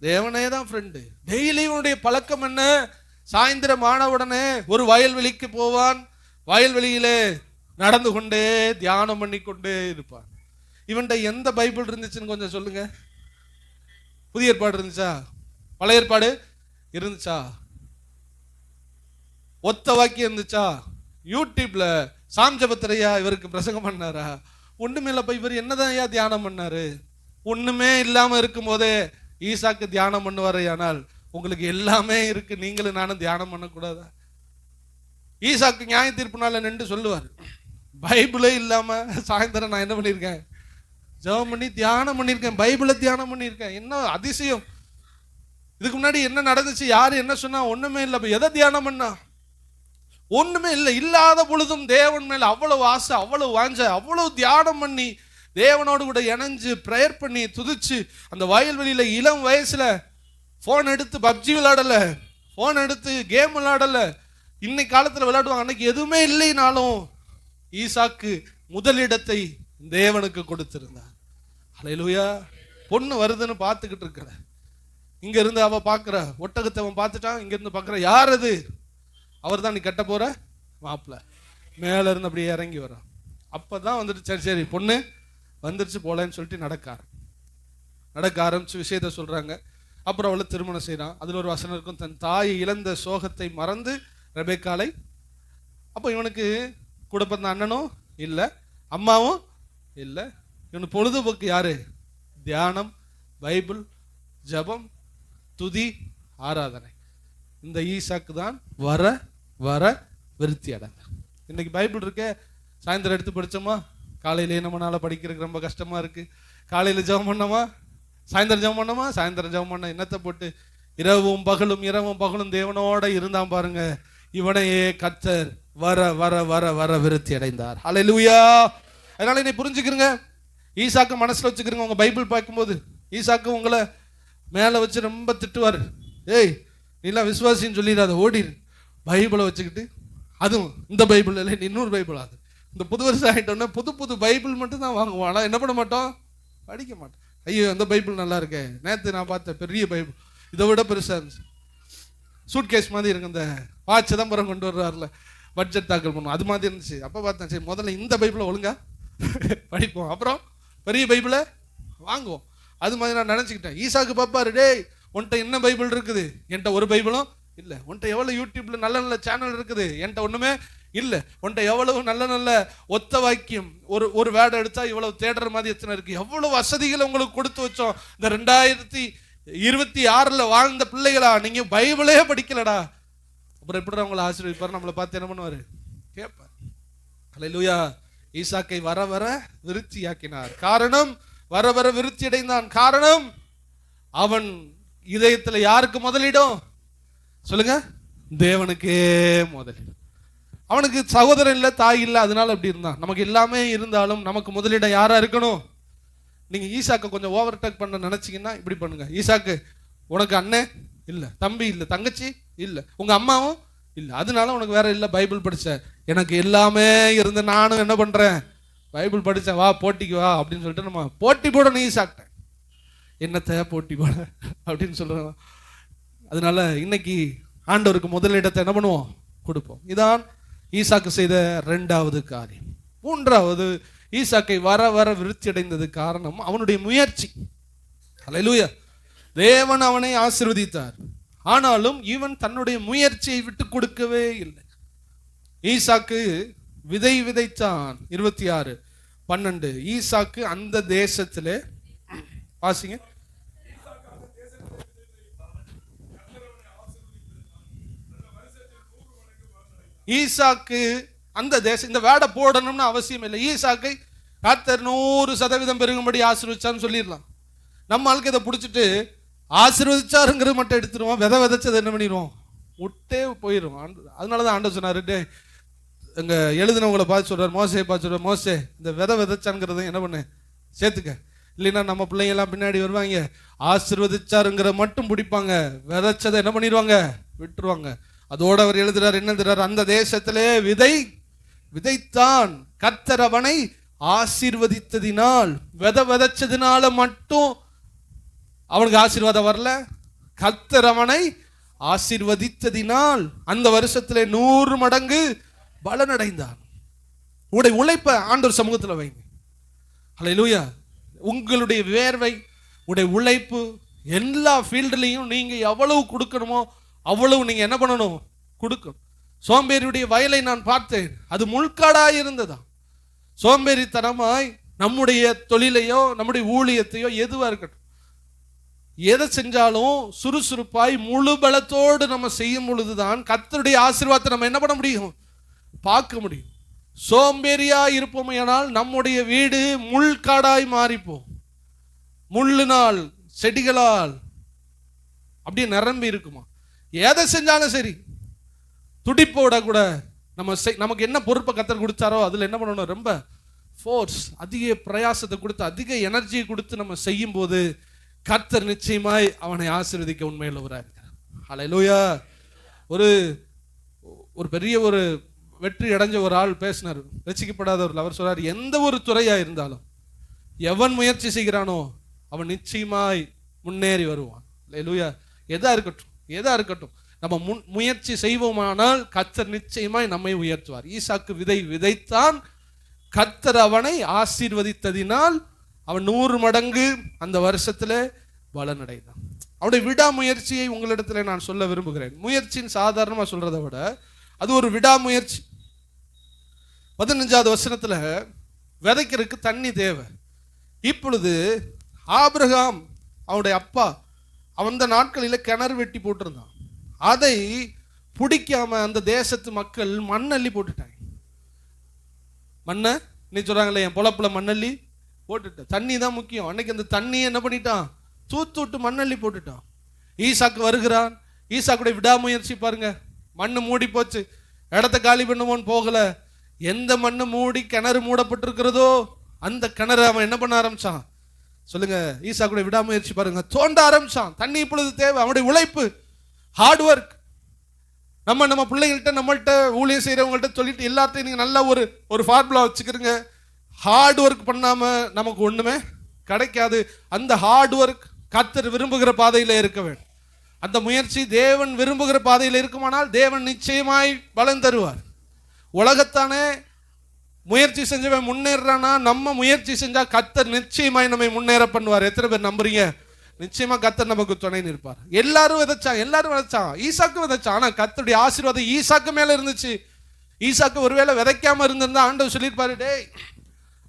தேவனே தான் ஃப்ரெண்டு. டெய்லி இவனுடைய பழக்கம் என்ன? சாயந்தரம் ஆன உடனே ஒரு வயல்வெளிக்கு போவான், வயல்வெளியிலே நடந்து கொண்டே தியானம் பண்ணி கொண்டே இருப்பான். இவன்கிட்ட எந்த பைபிள் இருந்துச்சுன்னு கொஞ்சம் சொல்லுங்க. புதிய ஏற்பாடு இருந்துச்சா? பழைய ஏற்பாடு இருந்துச்சா? ஒத்த வாக்கியம் இருந்துச்சா? யூடியூப்ல சாம்ஜபத்திரையா இவருக்கு பிரசங்கம் பண்ணாரா? ஒண்ணுமே இல்லப்ப. இவர் என்னதான் ஐயா தியானம் பண்ணாரு? ஒண்ணுமே இல்லாம இருக்கும் போதே ஈசாக்கு தியானம் பண்ணுவாரு. ஆனால் உங்களுக்கு எல்லாமே இருக்கு, நீங்களும் நானும் தியானம் பண்ணக்கூடாதா? ஈசாக்கு நியாய தீர்ப்பு நாள்ல நின்று சொல்லுவார், பைபிளே இல்லாம சாயந்தரம் நான் என்ன பண்ணியிருக்கேன்? ஜெபம் பண்ணி தியானம் பண்ணியிருக்கேன், பைபிளை தியானம் பண்ணியிருக்கேன். என்ன அதிசயம்! இதுக்கு முன்னாடி என்ன நடந்துச்சு? யாரு என்ன சொன்னா? ஒண்ணுமே இல்லை. எதை தியானம் பண்ணா? ஒண்ணுமே இல்லை. இல்லாத பொழுதும் தேவன் மேல அவ்வளவு ஆசை, அவ்வளவு வாஞ்ச, அவ்வளவு தியானம் பண்ணி தேவனோடு கூட இணைஞ்சு பிரேயர் பண்ணி துதிச்சு, அந்த வயல்வெளியில இளம் வயசுல போன் எடுத்து பப்ஜி விளையாடல, போன் எடுத்து கேம் விளையாடல. இன்னைக்கு காலத்துல விளையாடுவாங்க, அன்னைக்கு எதுவுமே இல்லைனாலும் ஈசாக்கு முதலிடத்தை தேவனுக்கு கொடுத்திருந்தார். அல்லேலூயா. பொண்ணு வருதுன்னு பார்த்துக்கிட்டு இருக்கிற, இங்க இருந்து அவ பாக்குற ஒட்டகத்தை அவன் பார்த்துட்டான், இங்க இருந்து பாக்குற, யார் அது? அவர் தான் நீ கட்ட போற மாப்பிள்ள. மேல இருந்து அப்படியே இறங்கி வரான். அப்பதான் வந்துட்டு சரி பொண்ணு வந்துருச்சு போலன்னு சொல்லிட்டு நடக்க ஆரம்பிச்சு விஷயத்த சொல்றாங்க. அப்புறம் அவளை திருமணம் செய்யறான். அதுல ஒரு வசனம் இருக்கும், தன் தாய் இழந்த சோகத்தை மறந்து ரெபெக்காளை. அப்போ இவனுக்கு கூட பிறந்த அண்ணனும் இல்லை, அம்மாவும் இல்லை. இவனுக்கு பொழுதுபோக்கு யாரு? தியானம், பைபிள், ஜபம், துதி, ஆராதனை. இந்த ஈசாக்கு தான் வர வர விருத்தி அடைந்த. இன்னைக்கு பைபிள் இருக்க, சாயந்தரம் எடுத்து படிச்சோமா, காலையிலேயே நம்மளால படிக்கிறதுக்கு ரொம்ப கஷ்டமா இருக்கு. காலையில ஜெபம் பண்ணோமா, சாயந்தரம் ஜெபம் பண்ணோமா, சாயந்தரம் ஜெபம் பண்ண என்னத்தை போட்டு இரவும் பகலும் தேவனோட இருந்தான் பாருங்க. இவனையே கர்த்தர் வர வர வர வர விருத்தி அடைந்தார். அல்லேலூயா. அதனால நீ புரிஞ்சுக்கிறீங்க, ஈசாக்கு மனசுல வச்சுக்கிறீங்க. உங்க பைபிள் பார்க்கும்போது ஈசாக்கு உங்களை மேல வச்சு ரொம்ப திட்டுவார். ஏய் நீலாம் விசுவாசின்னு சொல்லிடாத, ஓடிடு. பைபிளை வச்சுக்கிட்டு, அதுவும் இந்த பைபிள் இல்லை, இன்னொரு பைபிள். அது இந்த புது வருஷம் ஆகிட்டோன்னா புது பைபிள் மட்டும் தான் வாங்குவோம். ஆனால் என்ன பண்ண மாட்டோம்? படிக்க மாட்டோம். ஐயோ அந்த பைபிள் நல்லா இருக்கே, நேற்று நான் பார்த்தேன் பெரிய பைபிள், இதை விட பெருசா இருந்துச்சு, சூட்கேஸ் மாதிரி இருக்கு, இந்த பா சிதம்பரம் கொண்டு வர்றாருல பட்ஜெட் தாக்கல் பண்ணுவோம் அது மாதிரி இருந்துச்சு. அப்போ பார்த்தேன், சரி முதல்ல இந்த பைபிளை ஒழுங்கா படிப்போம், அப்புறம் பெரிய பைபிளை வாங்குவோம். அது மாதிரி நான் நினச்சிக்கிட்டேன். ஈசாக்கு பாப்பாரு, டேய் உன்கிட்ட என்ன பைபிள் இருக்குது, என்கிட்ட ஒரு பைபிளும் இல்லை. உன்கிட்ட எவ்வளோ யூடியூப்ல நல்ல நல்ல சேனல் இருக்குது, என்கிட்ட ஒன்றுமே இல்லை. உன்கிட்ட எவ்வளவு நல்ல நல்ல ஒத்த வாக்கியம், ஒரு வேர்டை எடுத்தா இவ்வளவு தேடுற மாதிரி எத்தனை இருக்கு, எவ்வளவு வசதிகளை உங்களுக்கு கொடுத்து வச்சோம். இந்த 2026 வாழ்ந்த பிள்ளைகளா, நீங்க பைபிளே படிக்கலடா, அப்புறம் எப்படி உங்களை ஆசீர்வதிப்பாரு? நம்மளை பார்த்து என்ன பண்ணுவாரு? கேட்பார். அல்லேலூயா. ஈசாக்கை வர வர விருத்தியாக்கினார். காரணம், வர வர விருத்தி அடைந்தான். காரணம், அவன் இதயத்துல யாருக்கு முதலிடம் சொல்லுங்க? தேவனுக்கே முதலிடம். அவனுக்கு சகோதரன் இல்லை, தாய் இல்லை, அதனால அப்படி இருந்தான். நமக்கு எல்லாமே இருந்தாலும் நமக்கு முதலிடம் யாரா இருக்கணும்? நீங்க ஈசாக்கை கொஞ்சம் ஓவர் டேக் பண்ண நினைச்சீங்கன்னா இப்படி பண்ணுங்க. ஈசாக்கு, உனக்கு அண்ணன் இல்லை, தம்பி இல்லை, தங்கச்சி இல்லை, உங்க அம்மாவும் இல்லை, அதனால உனக்கு வேற இல்லை பைபிள் படிச்ச. எனக்கு எல்லாமே இருந்து நானும் என்ன பண்றேன்? பைபிள் படிச்சேன், வா போட்டிக்கு வா அப்படின்னு சொல்லிட்டு நம்ம போட்டி போடணும். ஈசாக்கிட்டேன் என்னத்தை போட்டி போட அப்படின்னு சொல்றோம். அதனால இன்னைக்கு ஆண்டவருக்கு முதலிடத்தை என்ன பண்ணுவோம்? கொடுப்போம். இதான் ஈசாக்கு செய்த 2வது காரியம். 3வது, ஈசாக்கை வர வர விருத்தி அடைந்தது காரணம் அவனுடைய முயற்சி. அல்லேலூயா. தேவன் அவனை ஆசீர்வதித்தார். ஆனாலும் இவன் தன்னுடைய முயற்சியை விட்டு கொடுக்கவே இல்லை. ஈசாக்கு விதை விதைத்தான். 26:12. ஈசாக்கு அந்த தேசத்திலே, வாசிங்க, ஈசாக்கு அந்த தேசம், இந்த வேடை போடணும்னு அவசியம் இல்லை. ஈசாக்கை கர்த்தர் 100% பெருகும்படி ஆசீர்வதிச்சான்னு சொல்லிடலாம். நம்ம ஆளுக்கு இதை பிடிச்சிட்டு ஆசீர்வதிச்சாருங்கிறது மட்டும் எடுத்துருவோம், விதை விதைச்சது என்ன பண்ணிடுவோம்? விட்டே போயிடும். அதனாலதான் ஆண்டவர் சொன்னாரு, எங்க எழுதினவங்களை பார்த்து சொல்றாரு, மோசையை பார்த்து சொல்றாரு, மோசே இந்த விதை விதைச்சாங்கிறத என்ன பண்ணு சேர்த்துக்க, இல்லைன்னா நம்ம பிள்ளைங்க எல்லாம் பின்னாடி வருவாங்க, ஆசீர்வதிச்சாருங்கிற மட்டும் பிடிப்பாங்க, விதைச்சதை என்ன பண்ணிடுவாங்க? விட்டுருவாங்க. அதோட அவர் எழுதுறாரு, என்ன எழுதுறாரு? அந்த தேசத்திலே விதைத்தான், கர்த்தர் அவனை ஆசீர்வதித்ததினால். விதைச்சதினால மட்டும் அவனுக்கு ஆசீர்வாதம் வரல, கர்த்தர் அவனை ஆசீர்வதித்ததினால் அந்த வருஷத்திலே 100 மடங்கு பலனடைந்தான். உங்களுடைய உழைப்பை ஆண்டவர் சமூகத்தில் வைங்க. அல்லேலூயா. உங்களுடைய வேர்வை, உங்களுடைய உழைப்பு, எல்லா ஃபீல்டுலையும் நீங்க எவ்வளவு கொடுக்கணுமோ அவ்வளவு நீங்க என்ன பண்ணணும்? கொடுக்கணும். சோம்பேறியுடைய வயலை நான் பார்த்தேன், அது முள்காடாய் இருந்ததா. சோம்பேறித்தனமாய் நம்முடைய தொழிலையோ நம்முடைய ஊழியத்தையோ எதுவா இருக்கட்டும், எதை செஞ்சாலும் சுறுசுறுப்பாய் முழு பலத்தோடு நம்ம செய்யும் பொழுதுதான் கர்த்தருடைய ஆசீர்வாதத்தை நம்ம என்ன பண்ண முடியும்? பார்க்க முடியும். சோம்பேறியா இருப்போம் ஆனால் நம்முடைய வீடு முள்காடாய் மாறிப்போம். முள்ளினால், செடிகளால் அப்படியே நிரம்பி இருக்குமா. எதை செஞ்சாலும் சரி, துடிப்போட கூட நமக்கு என்ன பொறுப்பை கர்த்தர் கொடுத்தாரோ அதுல என்ன பண்ணணும்? ரொம்ப ஃபோர்ஸ், அதிக பிரயாசத்தை கொடுத்து, அதிக எனர்ஜியை கொடுத்து நம்ம செய்யும் போது கர்த்தர் நிச்சயமாய் அவனை ஆசீர்வதிக்க உண்மையுள்ளவராக இருக்கிறார். அல்லேலூயா. ஒரு பெரிய ஒரு வெற்றி அடைஞ்ச ஒரு ஆள் பேசினார், ரசிக்கப்படாதவர்கள். அவர் சொல்றார், எந்த ஒரு துறையா இருந்தாலும் எவன் முயற்சி செய்கிறானோ அவன் நிச்சயமாய் முன்னேறி வருவான். அல்லேலூயா. எதா இருக்கட்டும் நம்ம முயற்சி செய்வோமானால் கர்த்தர் நிச்சயமாய் நம்மை உயர்த்துவார். ஈசாக்கு விதை விதைத்தான், கர்த்தர் அவனை ஆசீர்வதித்ததினால் அவன் 100 மடங்கு அந்த வருஷத்துல பலனடைந்தான். அவனுடைய விடாமுயற்சியை உங்களிடத்துல நான் சொல்ல விரும்புகிறேன். முயற்சின்னு சாதாரணமா சொல்றதை விட அது ஒரு விடாமுயற்சி. 15வது வசனத்துல விதைக்கிறதுக்கு தண்ணி தேவை. இப்பொழுது ஆபிரகாம் அவனுடைய அப்பா அந்த நாட்களில் கிணறு வெட்டி போட்டிருந்தான். அதை பிடிக்காம அந்த தேசத்து மக்கள் மண்ணள்ளி போட்டுட்டாங்க. மண்ணை நீ சொல்றாங்களே, என் பொழப்புல மண்ணள்ளி போட்டுட்ட. தண்ணி தான் முக்கியம். அன்னைக்கு அந்த தண்ணியை என்ன பண்ணிட்டான்? தூத்து மண்ணள்ளி போட்டுட்டான். ஈசாக்கு வருகிறான். ஈசாக்குடைய விடாமுயற்சி பாருங்க. மண்ணு மூடி போச்சு, இடத்த காலி பண்ணுவோன்னு போகல. எந்த மண்ணு மூடி கிணறு மூடப்பட்டிருக்கிறதோ அந்த கிணறு அவன் என்ன பண்ண ஆரம்பிச்சான்? சொல்லுங்க. ஈசாக்குடைய விடாமுயற்சி பாருங்க. தோண்ட ஆரம்பிச்சான். தண்ணி இப்பொழுது தேவை. அவனுடைய உழைப்பு, ஹார்ட் ஒர்க். நம்ம பிள்ளைங்கள்ட்ட, நம்மள்ட்ட ஊழியம் செய்யறவங்கள்ட்ட சொல்லிட்டு எல்லாத்தையும் நீங்க நல்ல ஒரு ஃபார்முலா வச்சுக்கிறீங்க. ஹார்ட் ஒர்க் பண்ணாம நமக்கு ஒண்ணுமே கிடைக்காது. அந்த ஹார்ட் ஒர்க் கர்த்தர் விரும்புகிற பாதையில இருக்க வேண்டும். அந்த முயற்சி தேவன் விரும்புகிற பாதையில் இருக்குமானால் தேவன் நிச்சயமாய் பலன் தருவார். உலகத்தானே முயற்சி செஞ்சவன் முன்னேறானா, நம்ம முயற்சி செஞ்சா கர்த்தர் நிச்சயமாய் நம்மை முன்னேற பண்ணுவார். எத்தனை பேர் நம்புறீங்க? நிச்சயமா கர்த்தர் நமக்கு துணை நிற்பார். எல்லாரும் விதைச்சான், ஈசாக்கு விதைச்சான். ஆனா கர்த்தருடைய ஆசீர்வாதம் ஈசாக்கு மேல இருந்துச்சு. ஈசாக்கு ஒருவேளை விதைக்காம இருந்திருந்தா ஆண்டவர் சொல்லியிருப்பாரு, டேய்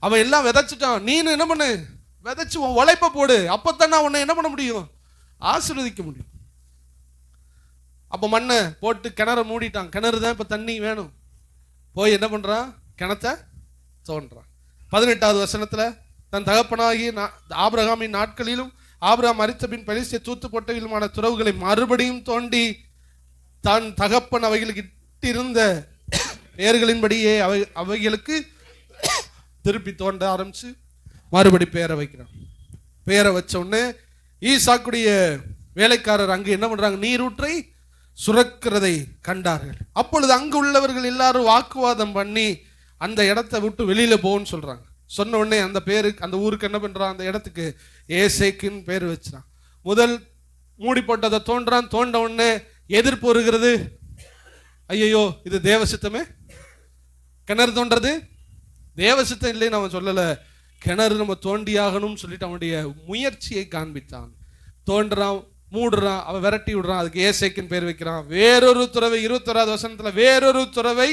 அவன் எல்லாம் விதைச்சிட்டான், நீ என்ன பண்ணு, விதைச்சு உன் உழைப்ப போடு, அப்பத்தான் நான் உன்னை என்ன பண்ண முடியும், ஆசீர்வதிக்க முடியும். அப்ப மண்ணை போட்டு கிணறு மூடிட்டான். கிணறு தான் இப்ப தண்ணி வேணும். போய் என்ன பண்றான், கிணத்தை தோன்றான். 18வது வசனத்துல, தன் தகப்பனாகி ஆபிரகாமின் நாட்களிலும் ஆபிரகாம் மரித்த பின் பெலிஸ்திய தூத்து போட்டவிலுமான துறவுகளை மறுபடியும் தோண்டி தன் தகப்பன் அவைகளுக்கு இட்டிருந்த பெயர்களின்படியே அவைகளுக்கு திருப்பி தோண்ட ஆரம்பிச்சு மறுபடி பெயரை வைக்கிறான். பெயரை வச்ச உடனே ஈசாக்குடைய வேலைக்காரர் அங்கு என்ன பண்றாங்க, நீரூற்றை சுரக்கிறதை கண்டார்கள். அப்பொழுது அங்கு உள்ளவர்கள் எல்லாரும் வாக்குவாதம் பண்ணி அந்த இடத்தை விட்டு வெளியில போன்னு சொல்றாங்க. சொன்ன உடனே அந்த பேருக்கு, அந்த ஊருக்கு என்ன பண்றான், அந்த இடத்துக்கு ஏசேக்குன்னு பேர் வச்சான். முதல் மூடி போட்டதை தோன்றான். தோண்ட உடனே எதிர்ப்பு வருகிறது. ஐயோ இது தேவசித்தமே, கிணறு தோன்றது தேவசித்தம் இல்லைன்னு அவன் சொல்லல, கிணறு நம்ம தோண்டியாகணும்னு சொல்லிட்டு அவனுடைய முயற்சியை காண்பித்தான். தோன்றான், மூடுறான், அவன் விரட்டி விடுறான். அதுக்கு ஏசேக்குன்னு பேர் வைக்கிறான். வேறொரு துறவை 21வது வசனத்துல வேறொரு துறவை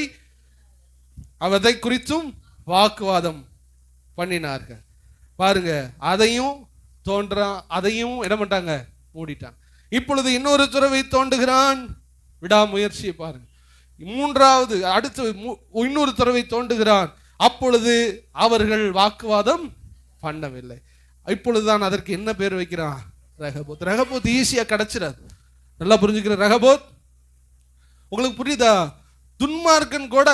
அவதை குறித்தும் வாக்குவாதம் பண்ணினார்கள். பாருங்க, அதையும் தோன்றான், அதையும் என்ன பண்ணிட்டாங்க, மூடிட்டான். இப்பொழுது இன்னொரு துறவை தோண்டுகிறான். விடாமுயற்சியை பாருங்க. மூன்றாவது அடுத்து இன்னொரு துறவை தோண்டுகிறான். அப்பொழுது அவர்கள் வாக்குவாதம் பண்ணவில்லை. இப்பொழுதுதான் அதற்கு என்ன பேர் வைக்கிறான், ரெகபோத். ரெகபோத் ஈஸியா கிடைச்சிடாது. நல்லா புரிஞ்சுக்கிற ரெகபோத் உங்களுக்கு புரியுதா? துன்மார்க்கன் கூட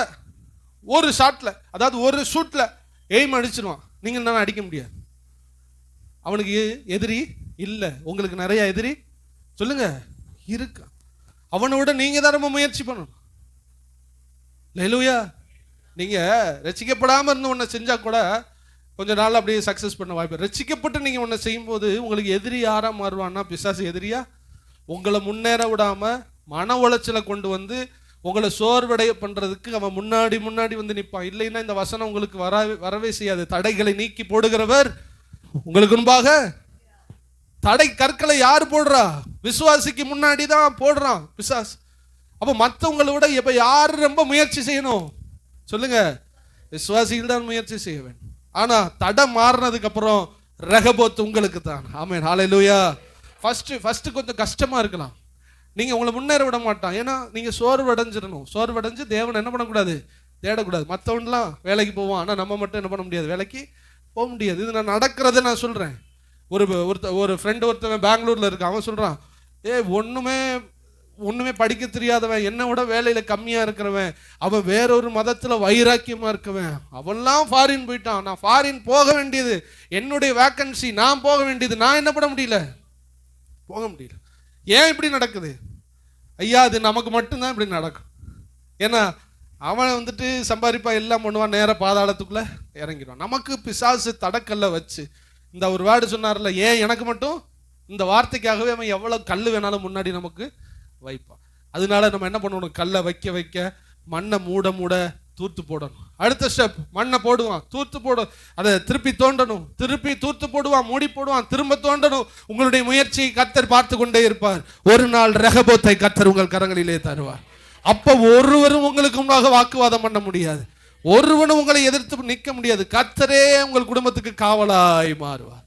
ஒரு ஷாட்ல, அதாவது ஒரு ஷூட்ல எய்ம் அடிச்சிருவான். நீங்க என்ன அடிக்க முடியாது. அவனுக்கு எதிரி இல்லை. உங்களுக்கு நிறைய எதிரி சொல்லுங்க இருக்கு. அவனோட நீங்க தான் ரொம்ப முயற்சி பண்ணணும். ஹல்லேலூயா. நீங்க ரட்சிக்கப்படாம இருந்து ஒன்றை செஞ்சா கூட கொஞ்ச நாள் அப்படியே சக்சஸ் பண்ண வாய்ப்பு. ரட்சிக்கப்பட்டு நீங்க ஒன்றை செய்யும் போது உங்களுக்கு எதிரி யாரா மாறுவான்னா, பிசாசு எதிரியா உங்களை முன்னேற விடாம மன உளைச்சலை கொண்டு வந்து உங்களை சோர்வடைய பண்றதுக்கு அவன் முன்னாடி வந்து நிற்பான். இல்லைன்னா இந்த வசனம் உங்களுக்கு வரவே செய்யாது. தடைகளை நீக்கி போடுகிறவர் உங்களுக்கு முன்பாக. தடை கற்களை யார் போடுறா? விசுவாசிக்கு முன்னாடி தான் போடுறான் பிசாஸ். அப்ப மற்றவங்களை விட இப்ப யார் ரொம்ப முயற்சி செய்யணும் சொல்லுங்க? விசுவாசிகள் தான் முயற்சி செய்ய வேண்டும். ஆனா தடை மாறினதுக்கு அப்புறம் ரெகபோத் உங்களுக்கு தான். ஆமென், ஹல்லேலூயா. ஃபர்ஸ்ட் கொஞ்சம் கஷ்டமா இருக்கலாம். நீங்க உங்களை முன்னேற விட மாட்டான். ஏன்னா நீங்க சோர்வடைஞ்சிடணும். சோர்வடைஞ்சு தேவனை என்ன பண்ணக்கூடாது, தேடக்கூடாது. மற்றவன்லாம் வேலைக்கு போவான், ஆனா நம்ம மட்டும் என்ன பண்ண முடியாது, வேலைக்கு போக முடியாது. இது நான் நடக்கிறத நான் சொல்றேன். ஒரு ஃப்ரெண்டு ஒருத்தவன் பெங்களூர்ல இருக்கான். அவன் சொல்றான், ஒண்ணுமே படிக்க தெரியாதவன், என்னை விட வேலையில கம்மியா இருக்கிறவன், அவன் வேறொரு மதத்துல வைராக்கியமா இருக்கவன், அவன்லாம் ஃபாரின் போயிட்டான். நான் ஃபாரின் போக வேண்டியது, என்னுடைய வேக்கன்சி, நான் போக வேண்டியது, நான் என்ன பண்ண முடியல, போக முடியல. ஏன் இப்படி நடக்குது ஐயா? அது நமக்கு மட்டும்தான் இப்படி நடக்கும். ஏன்னா அவன் வந்துட்டு சம்பாதிப்பா, எல்லாம் பண்ணுவான், நேர பாதாளத்துக்குள்ள இறங்கிடுவான். நமக்கு பிசாசு தடக்கல்ல வச்சு இந்த ஒரு வேர்டு சொன்னார்ல, ஏன் எனக்கு மட்டும், இந்த வார்த்தைக்காகவே அவன் எவ்வளவு கல் வேணாலும் முன்னாடி நமக்கு வைப்பான். அதனால நம்ம என்ன பண்ணணும், கல்லை வைக்க மண்ணை மூட தூர்த்து போடணும். அடுத்த ஸ்டெப், மண்ணை போடுவான், தூர்த்து போடும், அதை திருப்பி தோண்டணும், திருப்பி தூர்த்து போடுவான், மூடி போடுவான், திரும்ப தோண்டணும். உங்களுடைய முயற்சியை கர்த்தர் பார்த்து கொண்டே இருப்பார். ஒரு நாள் ரெகபோத்தை கர்த்தர் உங்கள் கரங்களிலே தருவார். அப்ப ஒருவரும் உங்களுக்கு முன்னாக வாக்குவாதம் பண்ண முடியாது, ஒருவனும் உங்களை எதிர்த்து நிற்க முடியாது. கர்த்தரே உங்கள் குடும்பத்துக்கு காவலாய் மாறுவார்.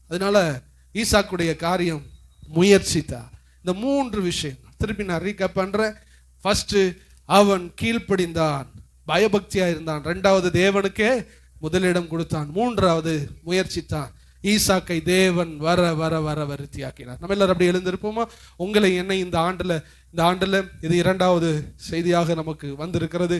அதனால ஈசாக்குடைய காரியம் முயற்சித்தா. இந்த 3 விஷயம் திருப்பி நான் ரீகேப் பண்றேன். ஃபர்ஸ்ட், அவன் கீழ்ப்படிந்தான், பயபக்தியா இருந்தான். 2வது, தேவனுக்கே முதலிடம் கொடுத்தான். 3வது, முயற்சித்தான். ஈசாக்கை தேவன் வர வர வர வருத்தியாக்கினார். நம்ம எல்லாரும் அப்படி எழுந்திருப்போமா? உங்களை என்னை இந்த ஆண்டுல இது 2வது செய்தியாக நமக்கு வந்திருக்கிறது.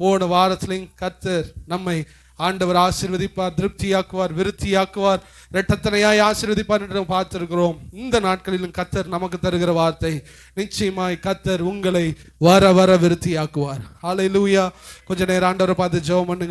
போன வாரத்திலையும் கர்த்தர் நம்மை ஆண்டவர் ஆசீர்வதிப்பார், திருப்தியாக்குவார், விருத்தியாக்குவார், இரட்டத்தனையாய் ஆசீர்வதிப்பார் என்று பார்த்திருக்கிறோம். இந்த நாட்களிலும் கர்த்தர் நமக்கு தருகிற வார்த்தை, நிச்சயமாய் கர்த்தர் உங்களை வர வர விருத்தியாக்குவார். ஹல்லேலூயா. கொஞ்ச நேரம் ஆண்டவரை பார்த்து ஜெபம் பண்ணுங்க.